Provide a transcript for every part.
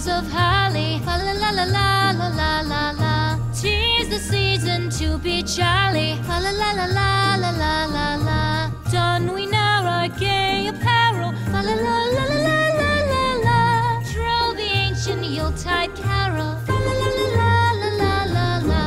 boughs of holly. Fa la la la la la la la la. 'Tis the season to be jolly. Fa la la la la la la la la. Don we now our gay apparel. Fa la la la la la la la la. Troll the ancient Yuletide carol. Fa la la la la la la la la.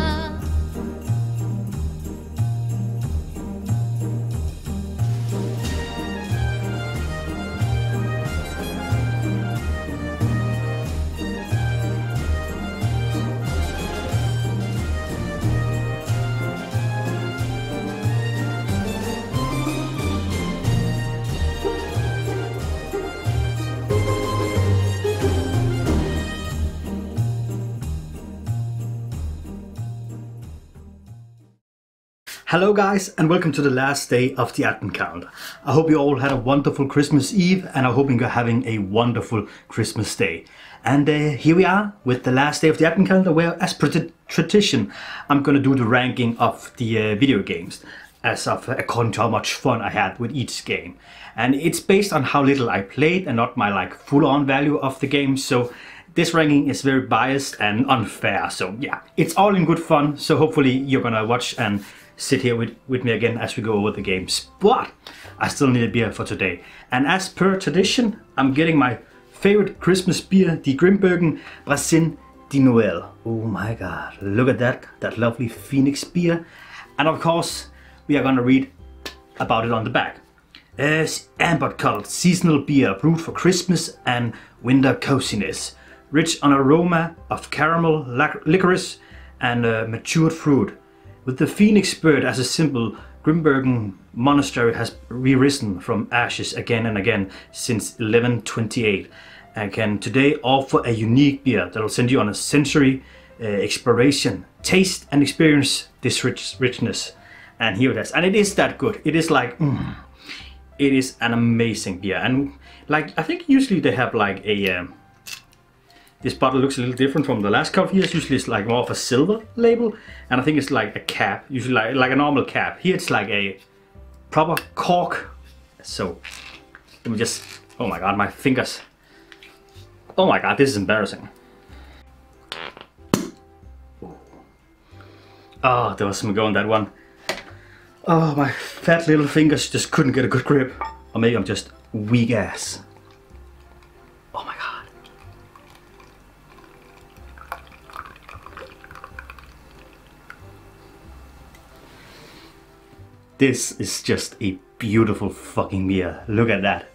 Hello guys, and welcome to the last day of the Advent calendar. I hope you all had a wonderful Christmas Eve, and I'm hoping you're having a wonderful Christmas day. And here we are with the last day of the Advent calendar, where as per tradition I'm gonna do the ranking of the video games as of according to how much fun I had with each game. And it's based on how little I played and not my like full-on value of the game, so this ranking is very biased and unfair. So yeah, it's all in good fun, so hopefully you're gonna watch and sit here with me again as we go over the games. But I still need a beer for today, and as per tradition I'm getting my favorite Christmas beer, the Grimbergen Brasin de Noël. Oh my god, look at that lovely Phoenix beer. And of course we are gonna read about it on the back. Amber colored seasonal beer brewed for Christmas and winter coziness, rich on aroma of caramel, licorice and matured fruit. With the phoenix bird as a symbol, Grimbergen Monastery has re-risen from ashes again and again since 1128, and can today offer a unique beer that will send you on a sensory exploration, taste and experience this richness. And here it is, and it is that good. It is like, it is an amazing beer. And like, I think usually they have like a this bottle looks a little different from the last couple of years. Usually it's like more of a silver label, and I think it's like a cap, usually like a normal cap. Here it's like a proper cork. So let me just, oh my god, my fingers. Oh my god, this is embarrassing. Oh, there was some go on that one. Oh, my fat little fingers just couldn't get a good grip. Or maybe I'm just weak ass. Oh my god. This is just a beautiful fucking beer. Look at that.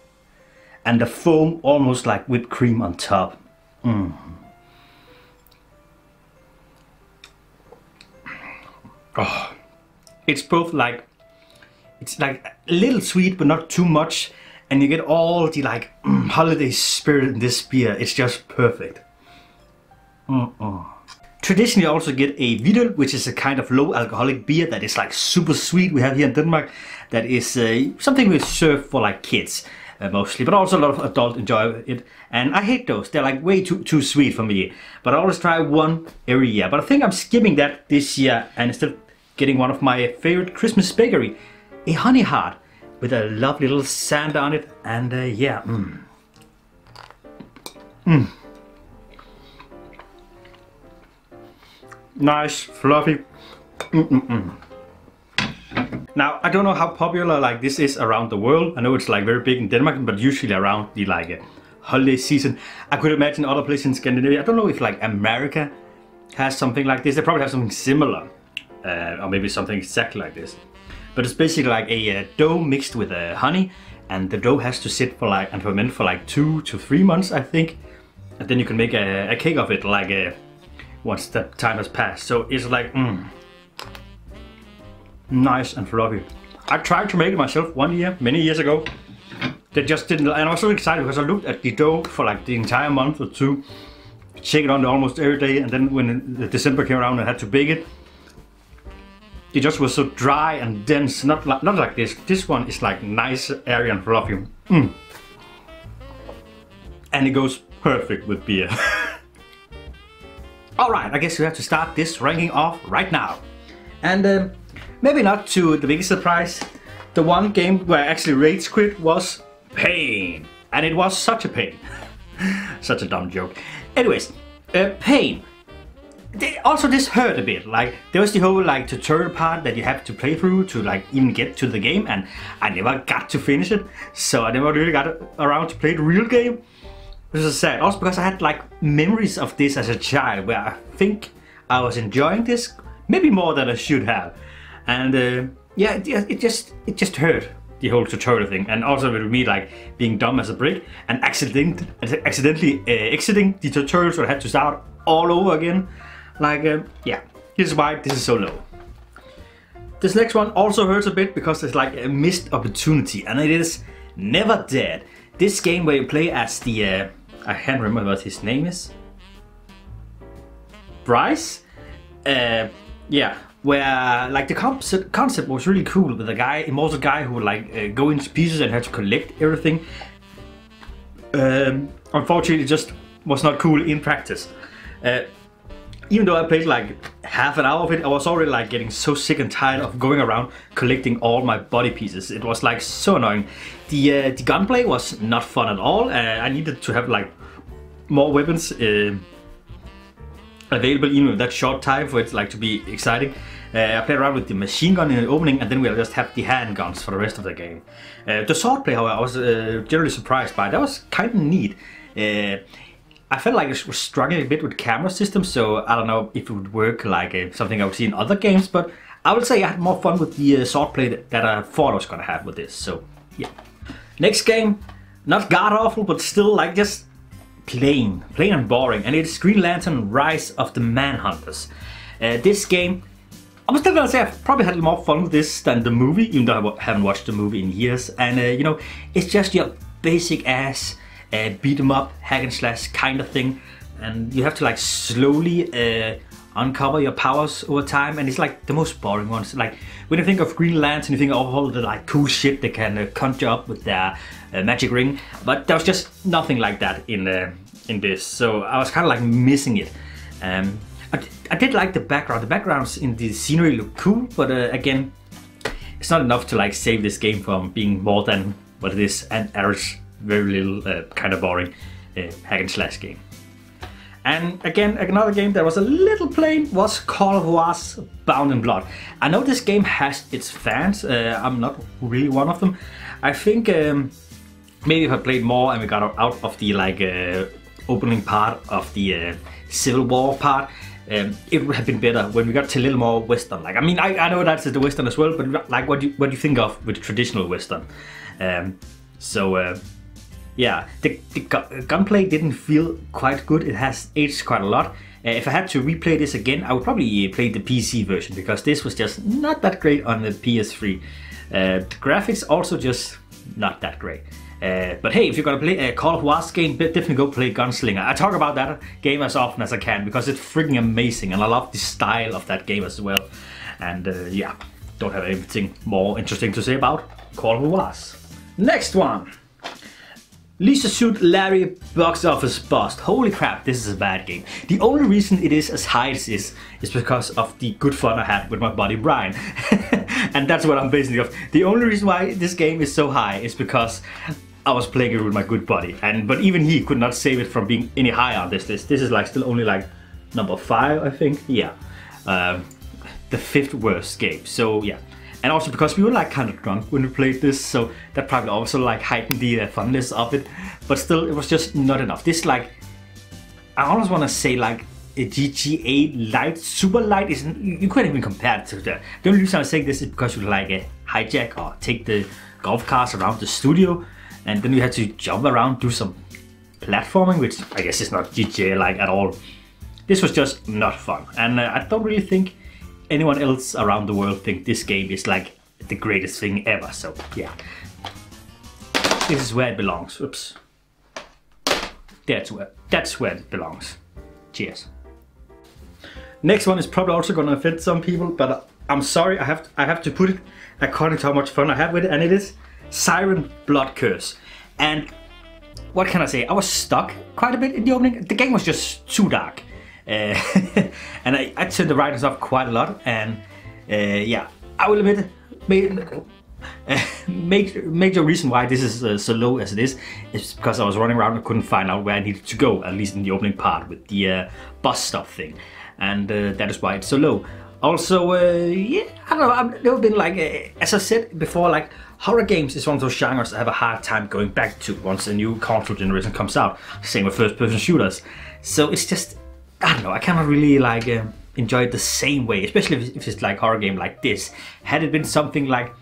And the foam almost like whipped cream on top. Oh, it's both like, it's like a little sweet but not too much, and you get all the like holiday spirit in this beer. It's just perfect. Traditionally I also get a Vidøl, which is a kind of low alcoholic beer that is like super sweet. We have here in Denmark that is something we serve for like kids mostly, but also a lot of adults enjoy it. And I hate those. They're like way too sweet for me. But I always try one every year. But I think I'm skipping that this year and instead getting one of my favorite Christmas bakery, a honey heart with a lovely little sand on it. And yeah, nice, fluffy. Now, I don't know how popular like this is around the world. I know it's like very big in Denmark, but usually around the like holiday season. I could imagine other places in Scandinavia. I don't know if like America has something like this. They probably have something similar, or maybe something exactly like this. But it's basically like a dough mixed with honey, and the dough has to sit for like and ferment for like 2 to 3 months, I think. And then you can make a cake of it like once the time has passed. So it's like nice and fluffy. I tried to make it myself one year, many years ago. They just didn't, and I was so excited because I looked at the dough for like the entire month or two, shake it on almost every day, and then when the December came around I had to bake it, it just was so dry and dense. Not like this. This one is like nice, airy and fluffy. And it goes perfect with beer. Alright, I guess we have to start this ranking off right now. And maybe not to the biggest surprise, the one game where I actually rage quit was pain. And it was such a pain. Such a dumb joke. Anyways, pain. Also, this hurt a bit. Like, there was the whole like tutorial part that you have to play through to like even get to the game, and I never got to finish it, so I never really got around to play the real game, which is sad. Also because I had like memories of this as a child, where I think I was enjoying this maybe more than I should have, and yeah, it just hurt, the whole tutorial thing, and also with me like being dumb as a brick and accidentally exiting the tutorial, so I had to start all over again. Like, yeah, this is why this is so low. This next one also hurts a bit because it's like a missed opportunity, and it is Never Dead. This game where you play as the, I can't remember what his name is. Bryce? Yeah, where like the concept was really cool with a guy, immortal guy who would like go into pieces and had to collect everything. Unfortunately, it just was not cool in practice. Even though I played like half an hour of it, I was already like getting so sick and tired of going around collecting all my body pieces. It was like so annoying. The gunplay was not fun at all. I needed to have like more weapons available even with that short time for it like to be exciting. I played around with the machine gun in the opening, and then we'll just have the handguns for the rest of the game. The swordplay, however, I was generally surprised by. That was kind of neat. I felt like it was struggling a bit with camera systems, so I don't know if it would work like something I would see in other games, but I would say I had more fun with the swordplay that I thought I was gonna have with this, so yeah. Next game, not god-awful, but still like just plain and boring, and it's Green Lantern Rise of the Manhunters. This game, I'm still gonna say I've probably had more fun with this than the movie, even though I haven't watched the movie in years, and you know, it's just your basic ass beat 'em up, hack and slash kind of thing, and you have to like slowly uncover your powers over time, and it's like the most boring ones. Like when you think of Green Lantern, you think of all the like cool shit they can conjure up with their magic ring, but there was just nothing like that in this, so I was kind of like missing it. I did like the background. The backgrounds in the scenery look cool, but again, it's not enough to like save this game from being more than what it is, an average, very little, kind of boring hack and slash game. And again, another game that was a little plain was Call of Juarez Bound in Blood. I know this game has its fans. I'm not really one of them. I think maybe if I played more and we got out of the like opening part of the Civil War part, it would have been better when we got to a little more Western. Like, I mean, I know that's the Western as well, but like, what do you think of with traditional Western? Yeah, the gunplay didn't feel quite good. It has aged quite a lot. If I had to replay this again, I would probably play the PC version, because this was just not that great on the PS3. The graphics also just not that great. But hey, if you're gonna play a Call of Juarez game, definitely go play Gunslinger. I talk about that game as often as I can because it's freaking amazing, and I love the style of that game as well. And yeah, don't have anything more interesting to say about Call of Juarez. Next one. Leisure Suit Larry Box Office Bust. Holy crap, this is a bad game. The only reason it is as high as it is because of the good fun I had with my buddy Brian. And that's what I'm basing it off. The only reason why this game is so high is because I was playing it with my good buddy. But even he could not save it from being any higher on this list. This is like still only like number 5, I think. Yeah. The 5th worst game. So yeah. And also because we were like kind of drunk when we played this, so that probably also like heightened the funness of it. But still, it was just not enough. This like, I almost want to say like a GTA Light, Super Light. You couldn't even compare it to that. The only reason I'm saying this is because you like hijack or take the golf cars around the studio, and then you had to jump around, do some platforming, which I guess is not GTA like at all. This was just not fun, and I don't really think anyone else around the world think this game is like the greatest thing ever, so yeah. This is where it belongs. Oops. That's where it belongs. Cheers. Next one is probably also gonna offend some people, but I'm sorry, I have to put it according to how much fun I had with it, and it is Siren Blood Curse. And what can I say? I was stuck quite a bit in the opening. The game was just too dark. And I turned the brightness up quite a lot, and yeah, I will admit, Major reason why this is so low as it is because I was running around and couldn't find out where I needed to go, at least in the opening part with the bus stop thing, and that is why it's so low. Also, yeah, I don't know, I've never been like, as I said before, like horror games is one of those genres I have a hard time going back to once a new console generation comes out. Same with first-person shooters. So it's just, I don't know, I cannot really like enjoy it the same way, especially if it's like horror game like this. Had it been something like,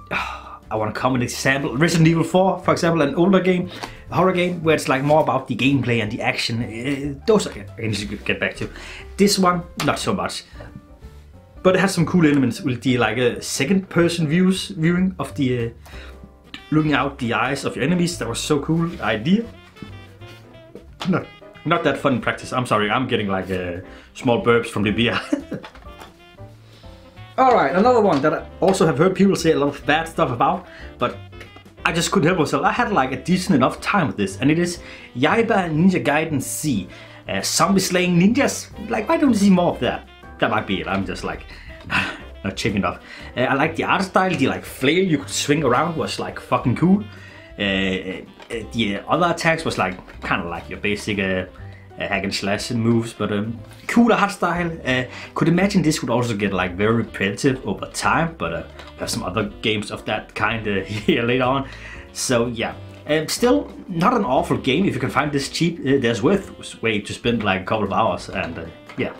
I want to come with an example, Resident Evil 4, for example, an older game, a horror game where it's like more about the gameplay and the action. Those I can get back to. This one, not so much. But it has some cool elements with the like second-person viewing of the looking out the eyes of your enemies. That was so cool idea. Not that fun in practice. I'm sorry, I'm getting like small burps from the beer. Alright, another one that I also have heard people say a lot of bad stuff about, but I just couldn't help myself. I had like a decent enough time with this, and it is Yaiba Ninja Gaiden Z. Zombie slaying ninjas. Like, why don't you see more of that? That might be it. I'm just like not checking enough. I like the art style. The like flail you could swing around was like fucking cool. The other attacks was like kind of like your basic hack and slash moves, but cool art style. Could imagine this would also get like very repetitive over time, but we have some other games of that kind here later on. So yeah, still not an awful game. If you can find this cheap, there's worth way to spend like a couple of hours, and yeah,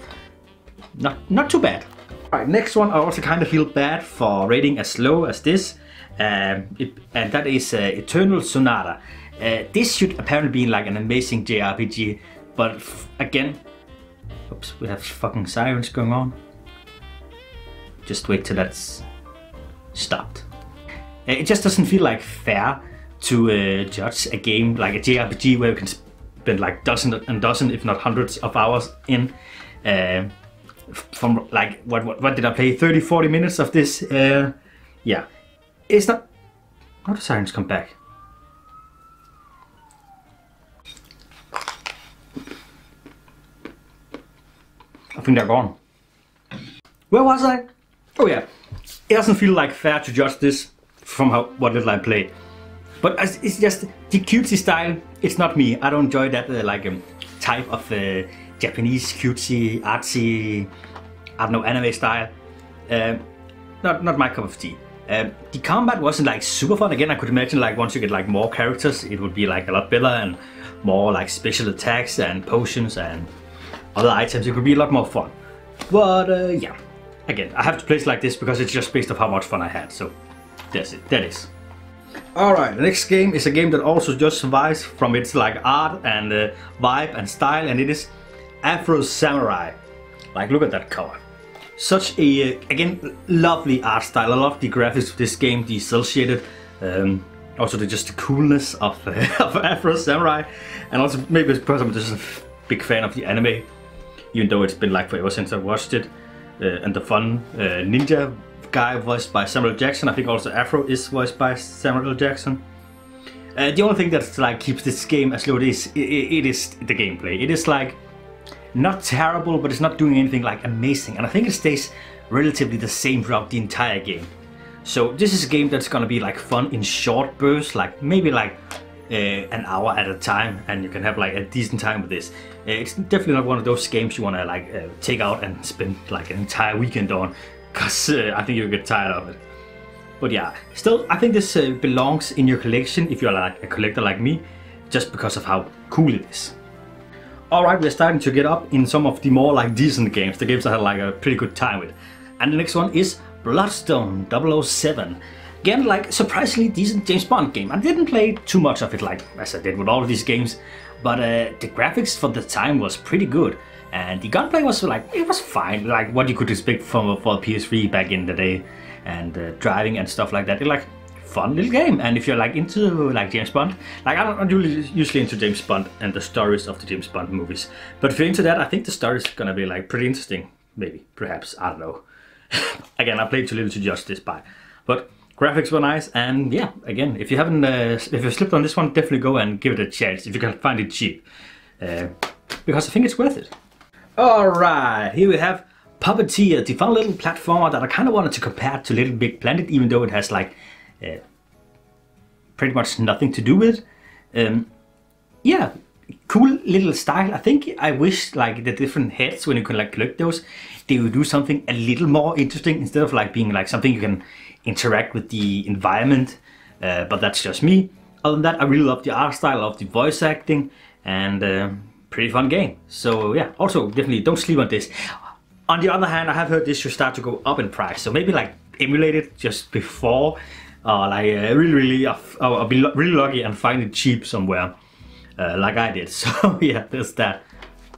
not too bad. Alright, next one I also kind of feel bad for rating as low as this, and that is Eternal Sonata. This should apparently be like an amazing JRPG. But again, oops, we have fucking sirens going on. Just wait till that's stopped. It just doesn't feel like fair to judge a game like a JRPG where you can spend like dozens and dozens, if not hundreds of hours in. From like, what did I play? 30-40 minutes of this? Yeah, it's not. How do sirens come back? I think they're gone. Where was I? Oh yeah, it doesn't feel like fair to judge this from what little I played. But it's just the cutesy style. It's not me. I don't enjoy that like type of Japanese cutesy, artsy, I don't know, anime style. Not my cup of tea. The combat wasn't like super fun. Again, I could imagine like once you get like more characters, it would be like a lot better and more like special attacks and potions and other items. It could be a lot more fun. But yeah, again, I have to play it like this because it's just based off how much fun I had. So that's it. That is. Alright, the next game is a game that also just survives from its like art and vibe and style, and it is Afro Samurai. Like, look at that cover. Such a, again, lovely art style. I love the graphics of this game, the cel shaded, also just the coolness of, of Afro Samurai, and also maybe it's because I'm just a big fan of the anime, even though it's been like forever since I watched it. And the fun ninja guy voiced by Samuel L. Jackson. I think also Afro is voiced by Samuel L. Jackson. The only thing that like keeps this game as low is it is the gameplay. It is like not terrible, but it's not doing anything like amazing, and I think it stays relatively the same throughout the entire game. So this is a game that's gonna be like fun in short bursts, like maybe like an hour at a time, and you can have like a decent time with this. It's definitely not one of those games you wanna like take out and spend like an entire weekend on, because I think you'll get tired of it. But yeah, still, I think this belongs in your collection if you're like a collector like me, just because of how cool it is. Alright, we're starting to get up in some of the more like decent games, the games I had like a pretty good time with. And the next one is Bloodstone 007. Again, like surprisingly decent James Bond game. I didn't play too much of it like as I did with all of these games, but the graphics for the time was pretty good. And the gunplay was like, it was fine, like what you could expect for PS3 back in the day. And driving and stuff like that. It's like fun little game. And if you're like into like James Bond, like I'm not usually into James Bond and the stories of the James Bond movies, but if you're into that, I think the story is gonna be like pretty interesting. Maybe, perhaps, I don't know. Again, I played too little to judge this by, but graphics were nice. And yeah, again, if you haven't, if you slipped on this one, definitely go and give it a chance if you can find it cheap, because I think it's worth it. All right, here we have Puppeteer, the fun little platformer that I kind of wanted to compare to Little Big Planet, even though it has like pretty much nothing to do with it. Yeah, cool little style. I think I wish like the different heads, when you can like collect those, they would do something a little more interesting instead of like being like something you can interact with the environment. But that's just me. Other than that, I really love the art style, I love the voice acting, and pretty fun game. So yeah, also definitely don't sleep on this. On the other hand, I have heard this should start to go up in price, so maybe like emulate it just before, I'll be really lucky and find it cheap somewhere, like I did. So yeah, there's that.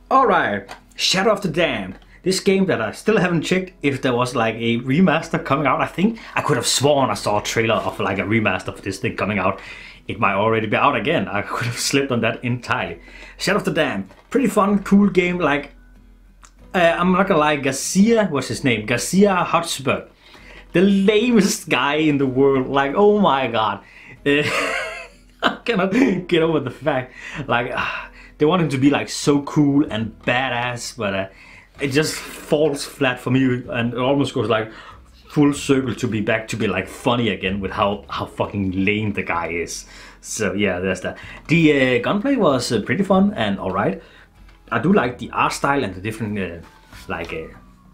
Alright, Shadow of the Damned. This game that I still haven't checked if there was like a remaster coming out. I think I could have sworn I saw a trailer of like a remaster of this thing coming out. It might already be out again. I could have slipped on that entirely. Shadow of the Damned. Pretty fun, cool game. Like, I'm not gonna lie, Garcia, what's his name? Garcia Hotspur. The lamest guy in the world. Like, oh my god. I cannot get over the fact. Like, they want him to be like so cool and badass, but it just falls flat for me, and it almost goes like full circle to be back to be like funny again with how fucking lame the guy is. So yeah, there's that. The gunplay was pretty fun and alright. I do like the art style and the different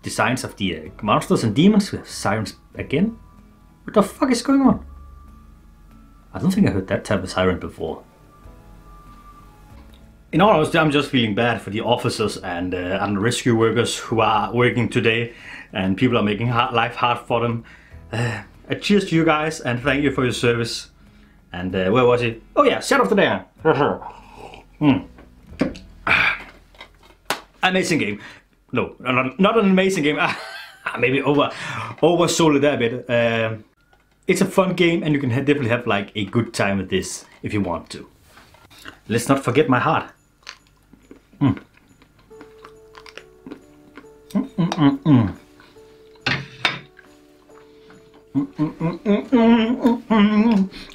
designs of the monsters and demons. We have sirens again. What the fuck is going on? I don't think I heard that type of siren before. In all honesty, I'm just feeling bad for the officers and rescue workers who are working today, and people are making life hard for them. Cheers to you guys, and thank you for your service. And where was it? Oh yeah, Shadow of the Damned. Amazing game. No, not an amazing game. Maybe oversold it there a bit. It's a fun game, and you can definitely have like a good time with this if you want to. Let's not forget my heart.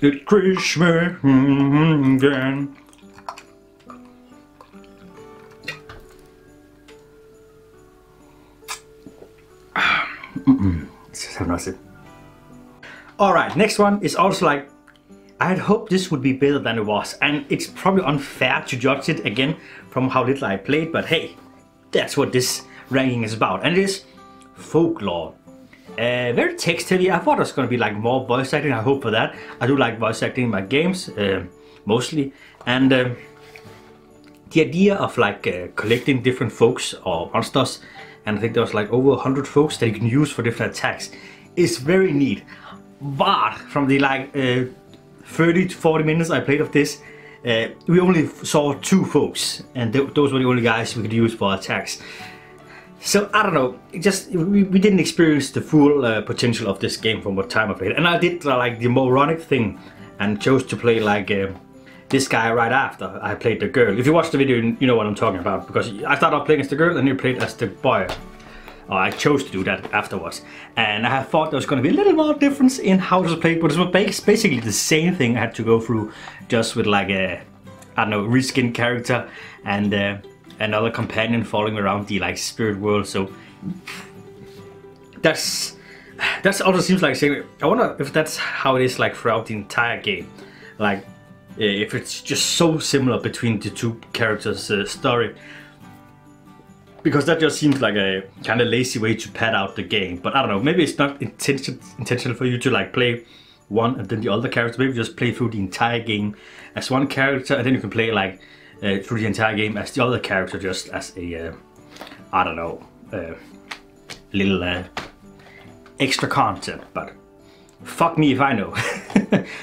It's Christmas again. Let's just have another sip. Alright, next one is also like, I had hoped this would be better than it was, and it's probably unfair to judge it again from how little I played, but hey, that's what this ranking is about, and it is Folklore. Very text heavy. I thought it was going to be like more voice acting. I hope for that. I do like voice acting in my games, mostly, and the idea of like collecting different folks or monsters, and I think there was like over 100 folks that you can use for different attacks, is very neat. But from the like 30 to 40 minutes I played of this, we only saw 2 folks, and those were the only guys we could use for attacks. So I don't know, we didn't experience the full potential of this game from what time I played. And I did like the moronic thing and chose to play like this guy right after I played the girl. If you watch the video, you know what I'm talking about, because I started off playing as the girl and you played as the boy. I chose to do that afterwards, and I thought there was going to be a little more difference in how it was played, but it was basically the same thing I had to go through, just with like a, I don't know, reskin character and another companion following around the like spirit world. So that's also seems like saying, I wonder if that's how it is like throughout the entire game, like if it's just so similar between the 2 characters' story. Because that just seems like a kind of lazy way to pad out the game. But I don't know, maybe it's not intentional for you to like play one and then the other character. Maybe just play through the entire game as one character, and then you can play like through the entire game as the other character, just as a, I don't know, little extra content. But fuck me if I know.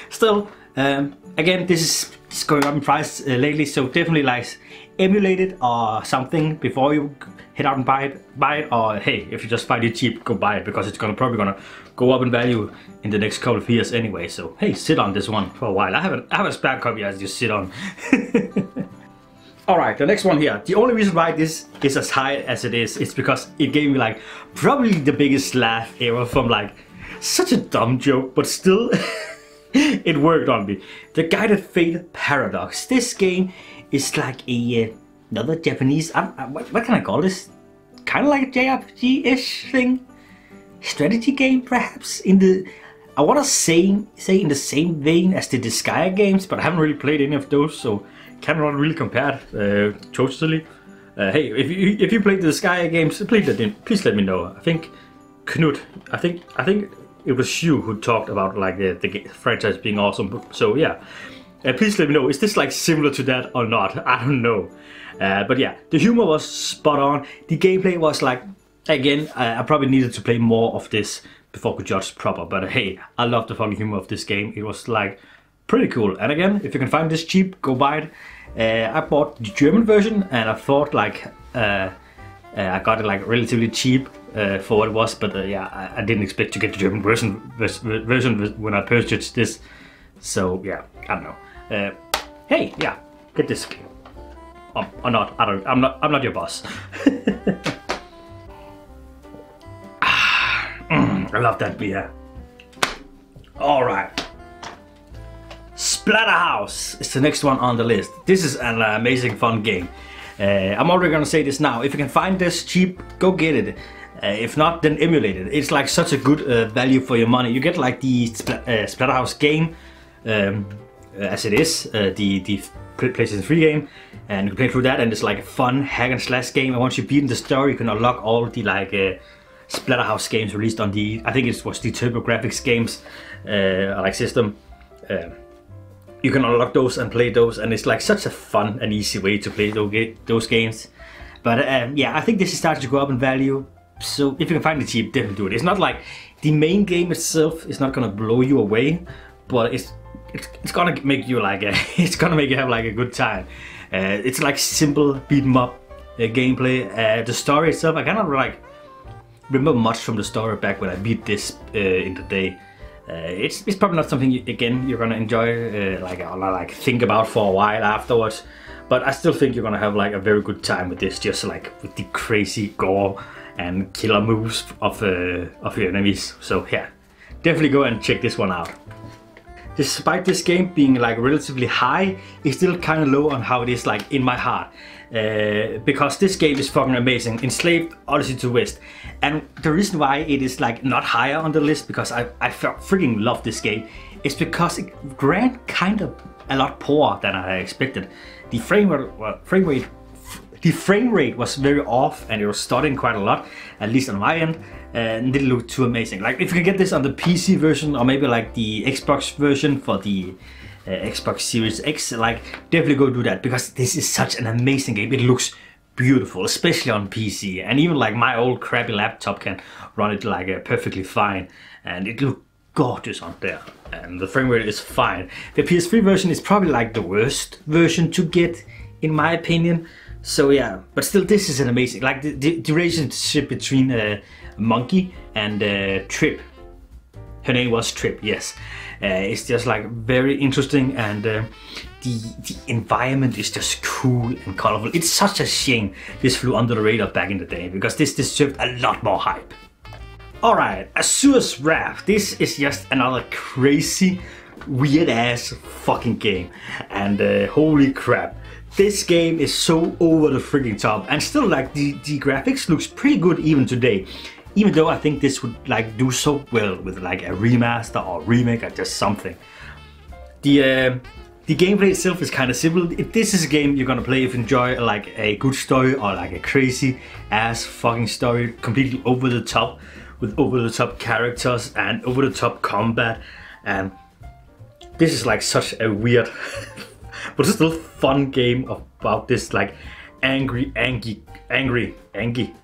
Still, again, this is going up in price lately, so definitely like emulate it or something before you head out and buy it, or hey, if you just find it cheap, go buy it, because it's probably gonna go up in value in the next couple of years anyway. So hey, sit on this one for a while. I have a spare copy I just sit on. Alright, the next one here. The only reason why this is as high as it is because it gave me like probably the biggest laugh ever from like such a dumb joke, but still it worked on me. The Guided Fate Paradox. This game is like another Japanese, what can I call this? kind of like a JRPG-ish thing. Strategy game, perhaps, in the... I want to say in the same vein as the Disgaea games, but I haven't really played any of those, so cannot really compare it totally. Hey, if you played the Disgaea games, please let me know. I think Knut, I think it was you who talked about like the franchise being awesome. So yeah, please let me know. Is this like similar to that or not? I don't know. But yeah, the humor was spot on. The gameplay was like, again, I probably needed to play more of this before I could judge proper. But hey, I love the fucking humor of this game. It was like pretty cool. And again, if you can find this cheap, go buy it. I bought the German version, and I thought like I got it like relatively cheap for what it was. But yeah, I didn't expect to get the German version when I purchased this. So yeah, I don't know. Hey, yeah, get this game. Or not? I'm not your boss. I love that beer. All right. Splatterhouse is the next one on the list. This is an amazing fun game. I'm already gonna say this now. If you can find this cheap, go get it. If not, then emulate it. It's like such a good value for your money. You get like the Splatterhouse game as it is, the PlayStation 3 game, and you can play through that, and it's like a fun hack and slash game. And once you beat the story, you can unlock all the like Splatterhouse games released on the, I think it was the TurboGrafx games like system. You can unlock those and play those, and it's like such a fun and easy way to play those games. But yeah, I think this is starting to go up in value. So if you can find it cheap, definitely do it. It's not like the main game itself is not gonna blow you away, but it's gonna make you like it's gonna make you have like a good time. It's like simple beat 'em up gameplay. The story itself, I cannot like remember much from the story back when I beat this in the day. It's probably not something you're gonna enjoy like think about for a while afterwards, but I still think you're gonna have like a very good time with this, just like with the crazy gore and killer moves of your enemies. So yeah, definitely go and check this one out. Despite this game being like relatively high, it's still kind of low on how it is like in my heart. Because this game is fucking amazing. Enslaved Odyssey to West. And the reason why it is like not higher on the list, because I freaking love this game, is because it ran kind of a lot poorer than I expected. The frame rate was very off, and it was stuttering quite a lot, at least on my end, and didn't look too amazing. Like if you can get this on the PC version, or maybe like the Xbox version for the Xbox Series X, like definitely go do that, because this is such an amazing game. It looks beautiful, especially on PC, and even like my old crappy laptop can run it like perfectly fine, and it looks gorgeous on there, and the frame rate is fine. The PS3 version is probably like the worst version to get in my opinion. So yeah, but still this is an amazing, like the relationship between Monkey and Trip. Her name was Trip, yes. It's just like very interesting, and the environment is just cool and colorful. It's such a shame this flew under the radar back in the day, because this deserved a lot more hype. Alright, Azura's Wrath. This is just another crazy, weird ass fucking game. And holy crap. This game is so over the freaking top, and still like the graphics looks pretty good even today. Even though I think this would like do so well with like a remaster or remake or just something. The gameplay itself is kind of simple. If this is a game you're gonna play if you enjoy like a good story, or like a crazy ass fucking story, completely over the top, with over the top characters and over the top combat, and this is like such a weird but still fun game about this like angry,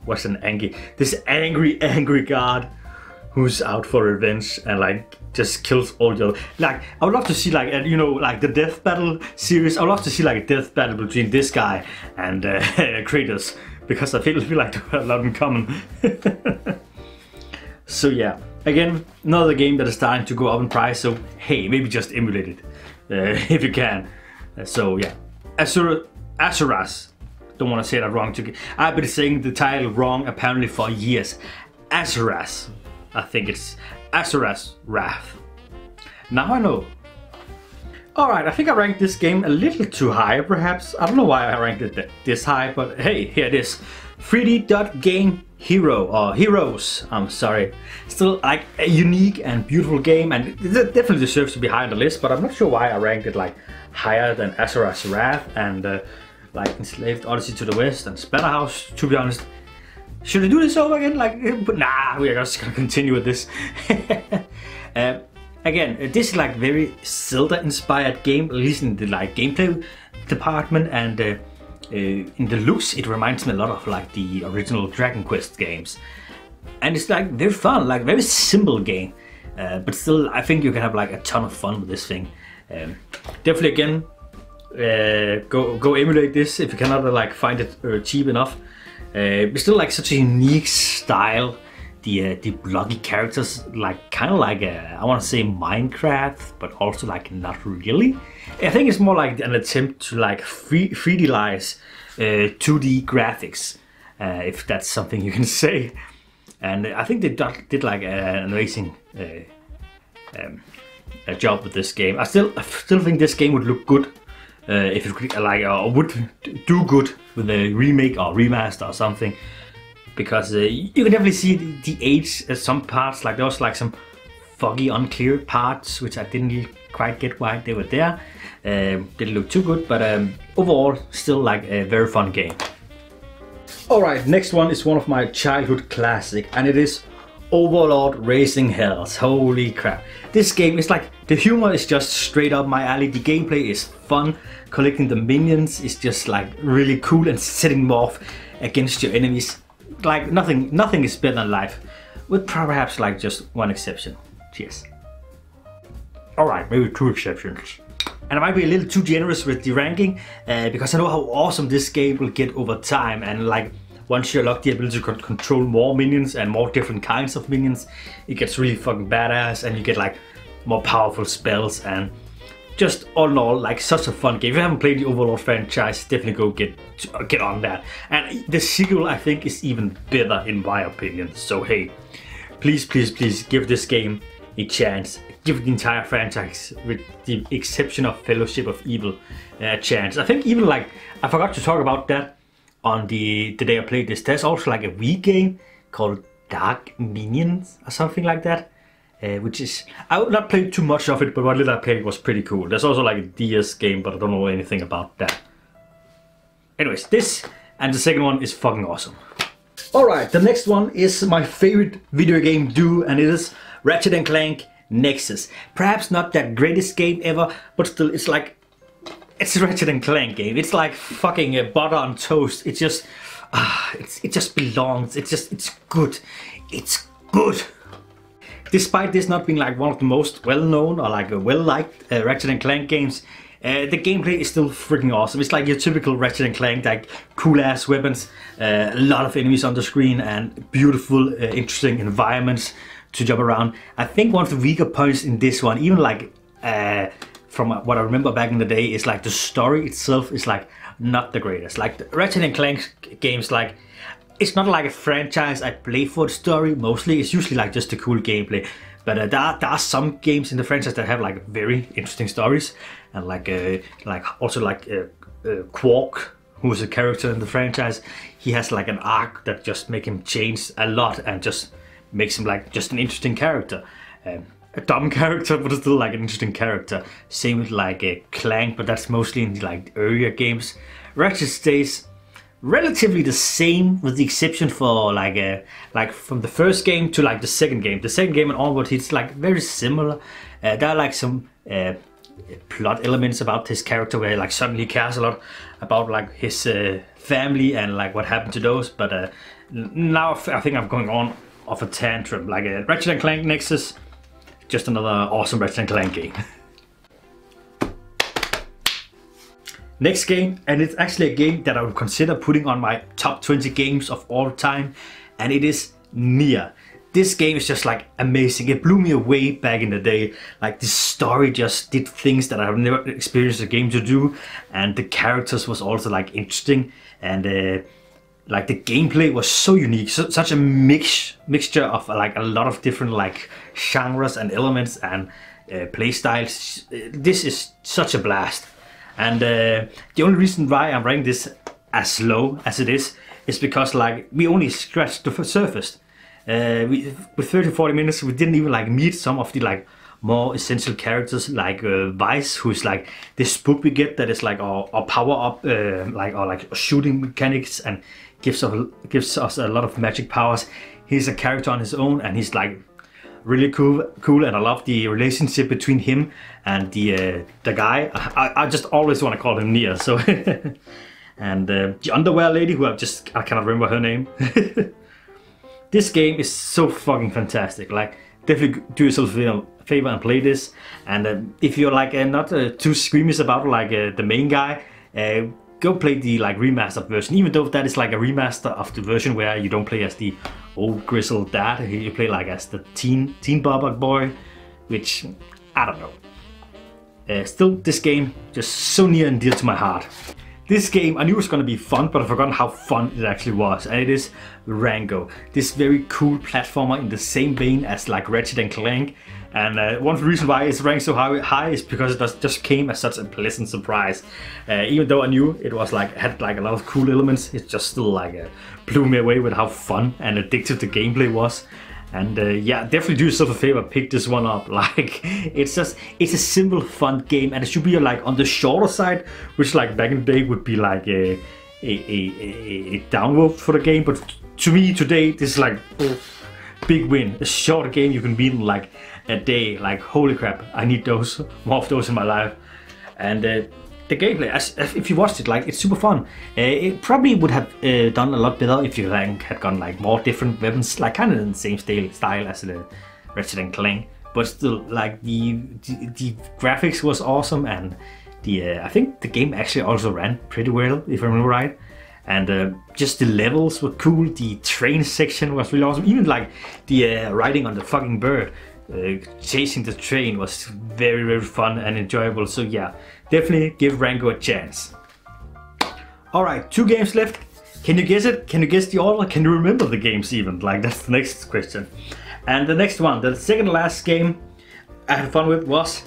what's an Angie? This angry god who's out for revenge and like just kills all the other. Like I would love to see like you know, like the death battle series. I would love to see like a death battle between this guy and Kratos, because I feel like they have a lot in common. So yeah, again, another game that is starting to go up in price. So hey, maybe just emulate it if you can. So yeah, Azura's. Don't want to say that wrong. I've been saying the title wrong apparently for years. Azura's. I think it's Azura's Wrath. Now I know. Alright, I think I ranked this game a little too high perhaps. I don't know why I ranked it this high, but hey, here it is. 3D dot game hero or heroes. I'm sorry. Still like a unique and beautiful game, and it definitely deserves to be high on the list. But I'm not sure why I ranked it like higher than Azura's Wrath and like Enslaved Odyssey to the West and Splatterhouse. To be honest, should I do this over again? Like, but nah, we are just gonna continue with this. Again, this is like very Zelda-inspired game, at least in the like gameplay department, and in the looks, it reminds me a lot of like the original Dragon Quest games. And it's like very fun, like very simple game, but still, I think you can have like a ton of fun with this thing. Definitely, again, go emulate this if you cannot like find it cheap enough. It's still like such a unique style. The blocky characters, like kind of like I want to say Minecraft, but also like not really. I think it's more like an attempt to like 3D-lize 2D graphics, if that's something you can say. And I think they did like an amazing job with this game. I still think this game would look good if it could, like, would do good with a remake or remaster or something. Because you can definitely see the age at some parts, like there was like some foggy, unclear parts, which I didn't quite get why they were there. Didn't look too good, but overall, still like a very fun game. Alright, next one is one of my childhood classic, and it is Overlord Racing Hells. Holy crap. This game is like, the humor is just straight up my alley, the gameplay is fun, collecting the minions is just like really cool, and setting them off against your enemies. Like nothing is better than life, with perhaps like just one exception. Cheers. Alright, maybe two exceptions. And I might be a little too generous with the ranking, because I know how awesome this game will get over time, and like once you unlock the ability to control more minions and more different kinds of minions, it gets really fucking badass, and you get like more powerful spells, and just all in all, like such a fun game. If you haven't played the Overlord franchise, definitely go get on that. And the sequel, I think, is even better in my opinion. So hey, please give this game a chance. Give the entire franchise, with the exception of Fellowship of Evil, a chance. I think even like, I forgot to talk about that on the day I played this. There's also like a Wii game called Dark Minions or something like that. Which is, I would not play too much of it, but what little I played was pretty cool. There's also like a DS game, but I don't know anything about that. Anyways, this and the second one is fucking awesome. Alright, the next one is my favorite video game duo, and it is Ratchet & Clank Nexus. Perhaps not that greatest game ever, but still, it's like, it's a Ratchet & Clank game. It's like fucking butter on toast. It's just, it just belongs. It's good. It's good. Despite this not being like one of the most well-known or like well-liked Ratchet & Clank games, the gameplay is still freaking awesome. It's like your typical Ratchet & Clank, like cool-ass weapons, a lot of enemies on the screen, and beautiful, interesting environments to jump around. I think one of the weaker points in this one, even like from what I remember back in the day, is like the story itself is like not the greatest. Like the Ratchet & Clank games, like, it's not like a franchise I play for the story mostly. It's usually like just a cool gameplay. But there are some games in the franchise that have like very interesting stories, and like also like Quark, who is a character in the franchise. He has like an arc that just make him change a lot and just makes him like just an interesting character. A dumb character, but still like an interesting character. Same with like Clank, but that's mostly in like earlier games. Ratchet stays relatively the same, with the exception for like from the first game to like the second game. The second game and onward, it's like very similar. There are like some plot elements about his character where like suddenly he cares a lot about like his family and like what happened to those. But now I think I'm going on off a tantrum. Like Ratchet & Clank Nexus, just another awesome Ratchet & Clank game. Next game, and it's actually a game that I would consider putting on my top 20 games of all time, and it is Nier. This game is just like amazing. It blew me away back in the day. Like the story just did things that I've never experienced a game to do, and the characters was also like interesting, and like the gameplay was so unique. Such a mixture of like a lot of different like genres and elements and play styles. This is such a blast. And the only reason why I'm ranking this as low as it is is because like we only scratched the surface. With 30-40 minutes, we didn't even like meet some of the like more essential characters, like Vice, who's like this spook we get that is like our power up, like shooting mechanics and gives us a lot of magic powers. He's a character on his own, and he's like really cool, and I love the relationship between him and the guy. I just always want to call him Nia. So and the underwear lady, who I cannot remember her name. This game is so fucking fantastic. Like, definitely do yourself a favor and play this. And if you're like not too squeamish about like the main guy, go play the like remastered version. Even though that is like a remaster of the version where you don't play as the old grizzled dad, you play like as the teen bobber boy, which I don't know. Still, this game just so near and dear to my heart. This game, I knew it was going to be fun, but I forgot how fun it actually was, and it is Rango. This very cool platformer in the same vein as like Ratchet and Clank, and one reason why it's ranked so high is because it just came as such a pleasant surprise. Even though I knew it was like had like a lot of cool elements, it just still like blew me away with how fun and addictive the gameplay was. And yeah, definitely do yourself a favor, pick this one up. Like, it's a simple, fun game, and it should be like on the shorter side, which like back in the day would be like a downvote for the game. But to me today, this is like big win. A shorter game you can beat in like a day. Like, holy crap, I need more of those in my life. And the gameplay, if you watched it, like, it's super fun. It probably would have done a lot better if you like had gone like more different weapons, like kind of in the same style as the Ratchet and Clank. But still, like the graphics was awesome, and I think the game actually also ran pretty well, if I remember right. And just the levels were cool. The train section was really awesome. Even like the riding on the fucking bird. Chasing the train was very, very fun and enjoyable. So yeah, definitely give Rango a chance. Alright, 2 games left. Can you guess it? Can you guess the order? Can you remember the games even? Like, that's the next question. And the next one, the second last game I had fun with was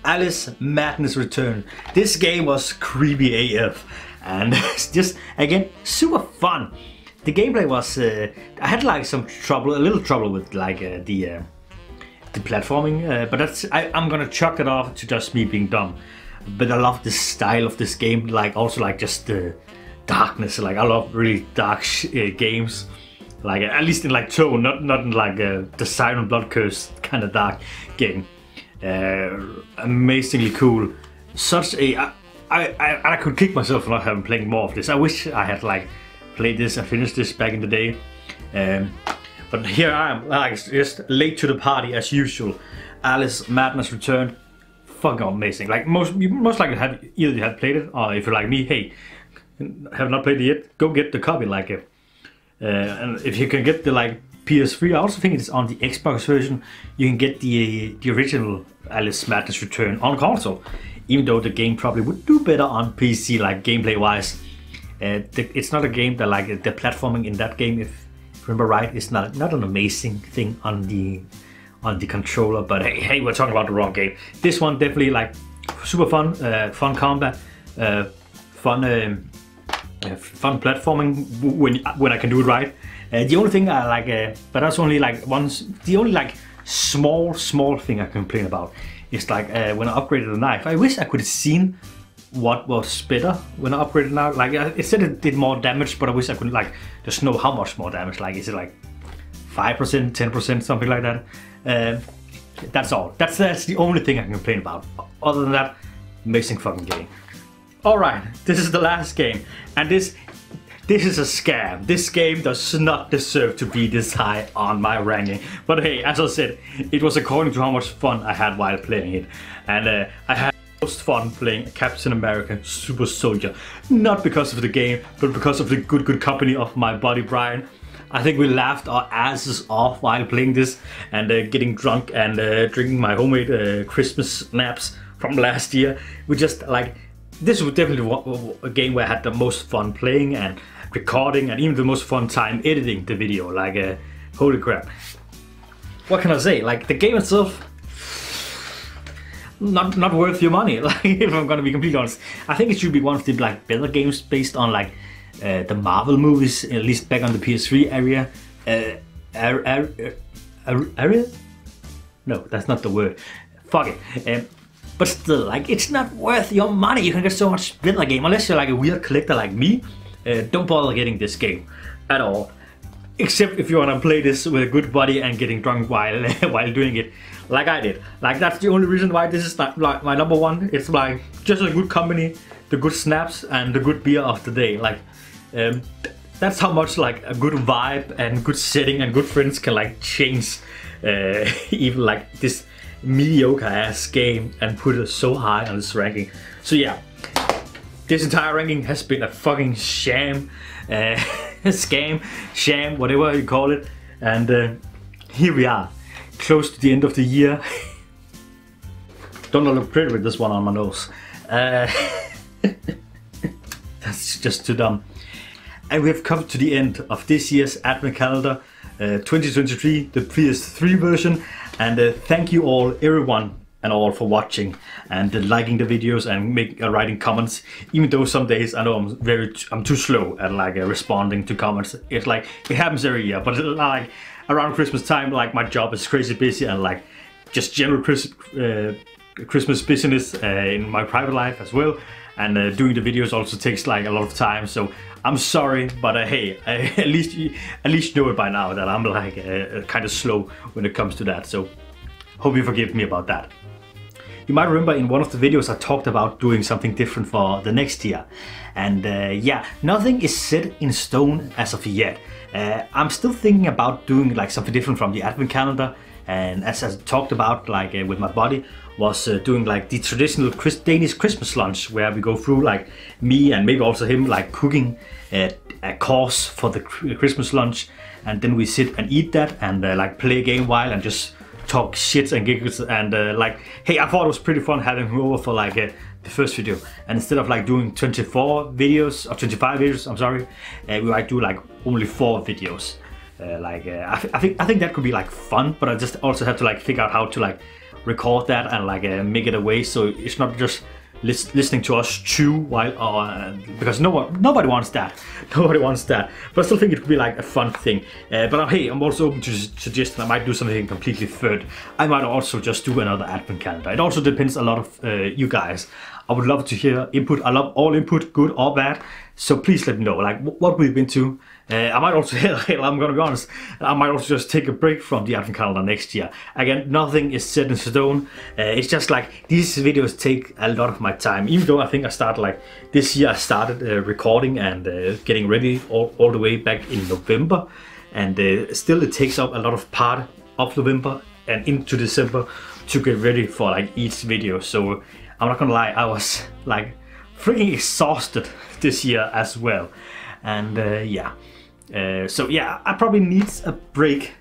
Alice Madness Return. This game was creepy AF, and it's just, again, super fun. The gameplay was, I had like a little trouble with like the platforming, but I'm gonna chalk it off to just me being dumb. But I love the style of this game, like also like just the darkness. Like, I love really dark games, like at least in like tone, not in like the Siren Blood Curse kind of dark game. Amazingly cool. Such a I could kick myself for not having played more of this. I wish I had like played this and finished this back in the day. But here I am, like, just late to the party as usual. Alice Madness Return, fucking amazing. Like, you most likely have either played it, or if you're like me, hey, have not played it yet, go get the copy. Like, and if you can get the like PS3, I also think it's on the Xbox version. You can get the original Alice Madness Return on console, even though the game probably would do better on PC, like gameplay wise. It's not a game that like the platforming in that game, if remember right, it's not an amazing thing on the controller, but hey, we're talking about the wrong game. This one definitely like super fun, fun combat, fun platforming when I can do it right. The only thing I like, but that's only like the only like small thing I complain about is like when I upgraded the knife. I wish I could have seen what was better when I upgraded now. Like, it said it did more damage, but I wish I could like just know how much more damage. Like, is it like 5%, 10%, something like that? That's all. That's the only thing I can complain about. Other than that, amazing fucking game. Alright, this is the last game, and this is a scam. This game does not deserve to be this high on my ranking. But hey, as I said, it was according to how much fun I had while playing it. And I had most fun playing Captain America Super Soldier. Not because of the game, but because of the good company of my buddy Brian. I think we laughed our asses off while playing this, and getting drunk and drinking my homemade Christmas snaps from last year. We just like, this was definitely a game where I had the most fun playing and recording, and even the most fun time editing the video. Like, holy crap. What can I say? Like, the game itself, not worth your money. Like, if I'm gonna be completely honest, I think it should be one of the like better games based on like the Marvel movies, at least back on the PS3 area. Area? No, that's not the word. Fuck it. But still, like, it's not worth your money. You can get so much with the game. Unless you're like a weird collector like me, don't bother getting this game at all. Except if you want to play this with a good buddy and getting drunk while while doing it, like I did. Like, that's the only reason why this is not like my number one. It's like just a good company, the good snaps, and the good beer of the day. Like, that's how much like a good vibe and good setting and good friends can like change even like this mediocre ass game and put it so high on this ranking. So yeah, this entire ranking has been a fucking sham. Scam, sham, whatever you call it, and here we are, close to the end of the year. Don't look pretty with this one on my nose. That's just too dumb. And we have come to the end of this year's Advent Calendar 2023, the PS3 version, and thank you all, everyone and all, for watching and liking the videos and writing comments. Even though some days I know I'm too slow at like responding to comments. It's like it happens every year, but like around Christmas time, like my job is crazy busy and like just general Christmas business in my private life as well. And doing the videos also takes like a lot of time. So I'm sorry, but hey, at least you know it by now that I'm like kind of slow when it comes to that. So hope you forgive me about that. You might remember in one of the videos I talked about doing something different for the next year. And yeah, nothing is set in stone as of yet. I'm still thinking about doing like something different from the Advent Calendar. And as I talked about like with my buddy, was doing like the traditional Danish Christmas lunch, where we go through, like me and maybe also him, like cooking a course for the Christmas lunch. And then we sit and eat that and like play a game while and just talk shit and giggles and like, hey, I thought it was pretty fun having him over for like the first video, and instead of like doing 24 videos or 25 videos, I'm sorry, we might do like only 4 videos. I think that could be like fun, but I just also have to like figure out how to like record that and like make it a way so it's not just listening to us chew while because nobody wants that. Nobody wants that. But I still think it could be like a fun thing. But hey, I'm also open to suggest I might do something completely third. I might also just do another Advent Calendar. It also depends a lot of you guys. I would love to hear input. I love all input, good or bad. So please let me know like what we've been to. I might also, I'm gonna be honest, I might also just take a break from the Advent Calendar next year. Again, nothing is set in stone. It's just like these videos take a lot of my time. Even though I think I started like this year, I started recording and getting ready all the way back in November, and still it takes up a lot of part of November and into December to get ready for like each video. So I'm not gonna lie, I was like freaking exhausted this year as well, and yeah. So yeah, I probably need a break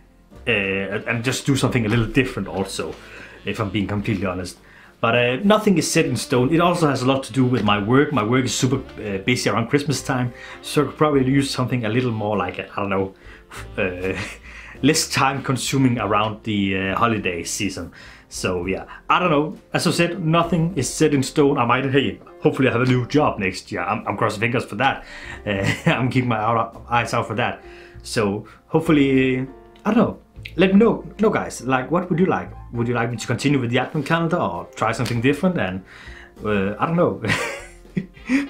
and just do something a little different also, if I'm being completely honest. But nothing is set in stone. It also has a lot to do with my work. My work is super busy around Christmas time, so I could probably use something a little more like, I don't know, less time consuming around the holiday season. So yeah, I don't know. As I said, nothing is set in stone. I might, hey, hopefully I have a new job next year. I'm crossing fingers for that. I'm keeping my eyes out for that. So hopefully, I don't know. Let me know. No, guys, like, what would you like? Would you like me to continue with the Advent Calendar or try something different? And I don't know.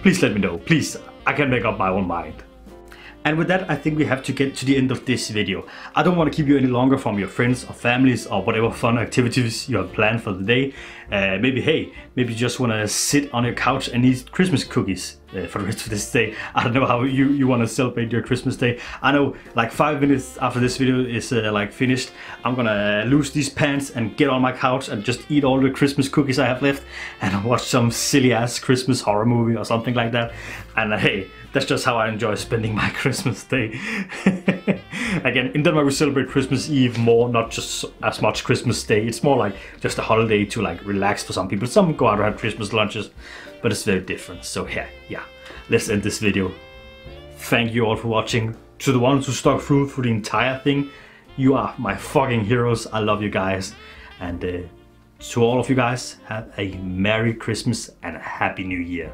Please let me know. Please, I can make up my own mind. And with that, I think we have to get to the end of this video. I don't want to keep you any longer from your friends or families or whatever fun activities you have planned for the day. Maybe you just want to sit on your couch and eat Christmas cookies for the rest of this day. I don't know how you want to celebrate your Christmas day. I know like 5 minutes after this video is like finished, I'm gonna lose these pants and get on my couch and just eat all the Christmas cookies I have left and watch some silly ass Christmas horror movie or something like that. And hey, that's just how I enjoy spending my Christmas day. Again, in Denmark we celebrate Christmas Eve more, not just as much Christmas Day. It's more like just a holiday to like relax for some people. Some go out and have Christmas lunches, but it's very different. So yeah, let's end this video. Thank you all for watching. To the ones who stuck through the entire thing, you are my fucking heroes. I love you guys. And to all of you guys, have a Merry Christmas and a Happy New Year.